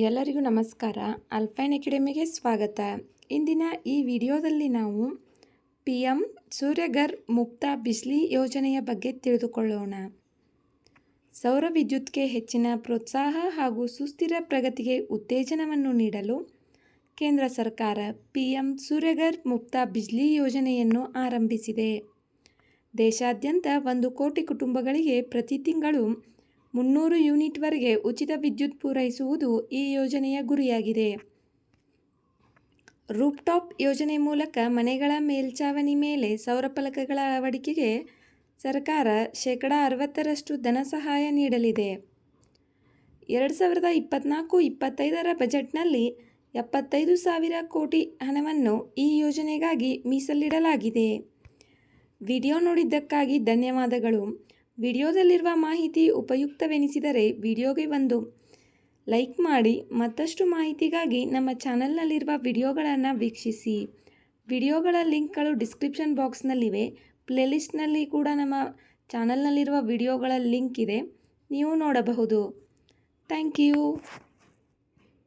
ಎಲ್ಲರಿಗೂ ನಮಸ್ಕಾರ. ಅಲ್ಪೈನ್ ಅಕಾಡೆಮಿಗೆ ಸ್ವಾಗತ. ಇಂದಿನ ಈ ವಿಡಿಯೋದಲ್ಲಿ ನಾವು PM ಸೂರ್ಯಘರ್ ಮುಫ್ತ ಬಿಜ್ಲಿ ಯೋಜನೆಯ ಬಗ್ಗೆ ತಿಳಿದುಕೊಳ್ಳೋಣ. ಸೌರ ವಿದ್ಯುತ್ಗೆ ಹೆಚ್ಚಿನ ಪ್ರೋತ್ಸಾಹ ಹಾಗೂ ಸುಸ್ಥಿರ ಪ್ರಗತಿಗೆ ಉತ್ತೇಜನವನ್ನು ನೀಡಲು ಕೇಂದ್ರ ಸರ್ಕಾರ PM ಸೂರ್ಯಘರ್ ಮುಫ್ತ ಬಿಜ್ಲಿ ಯೋಜನೆಯನ್ನು ಆರಂಭಿಸಿದೆ. ದೇಶಾದ್ಯಂತ 1 ಕೋಟಿ ಕುಟುಂಬಗಳಿಗೆ ಪ್ರತಿ ತಿಂಗಳು 300 ಯೂನಿಟ್ವರೆಗೆ ಉಚಿತ ವಿದ್ಯುತ್ ಪೂರೈಸುವುದು ಈ ಯೋಜನೆಯ ಗುರಿಯಾಗಿದೆ. ರೂಫ್ಟಾಪ್ ಯೋಜನೆ ಮೂಲಕ ಮನೆಗಳ ಮೇಲ್ಛಾವಣಿ ಮೇಲೆ ಸೌರ ಫಲಕಗಳ ಅಳವಡಿಕೆಗೆ ಸರ್ಕಾರ ಶೇಕಡಾ 60ರಷ್ಟು ಧನ ಸಹಾಯ ನೀಡಲಿದೆ. 2024-25ರ ಬಜೆಟ್ನಲ್ಲಿ 75,000 ಕೋಟಿ ಹಣವನ್ನು ಈ ಯೋಜನೆಗಾಗಿ ಮೀಸಲಿಡಲಾಗಿದೆ. ವಿಡಿಯೋ ನೋಡಿದ್ದಕ್ಕಾಗಿ ಧನ್ಯವಾದಗಳು. ವಿಡಿಯೋದಲ್ಲಿರುವ ಮಾಹಿತಿ ಉಪಯುಕ್ತವೆನಿಸಿದರೆ ವಿಡಿಯೋಗೆ ಒಂದು ಲೈಕ್ ಮಾಡಿ. ಮತ್ತಷ್ಟು ಮಾಹಿತಿಗಾಗಿ ನಮ್ಮ ಚಾನಲ್ನಲ್ಲಿರುವ ವಿಡಿಯೋಗಳನ್ನು ವೀಕ್ಷಿಸಿ. ವಿಡಿಯೋಗಳ ಲಿಂಕ್ಗಳು ಡಿಸ್ಕ್ರಿಪ್ಷನ್ ಬಾಕ್ಸ್ನಲ್ಲಿವೆ. ಪ್ಲೇಲಿಸ್ಟ್ನಲ್ಲಿ ಕೂಡ ನಮ್ಮ ಚಾನಲ್ನಲ್ಲಿರುವ ವಿಡಿಯೋಗಳ ಲಿಂಕ್ ಇದೆ, ನೀವು ನೋಡಬಹುದು. Thank you.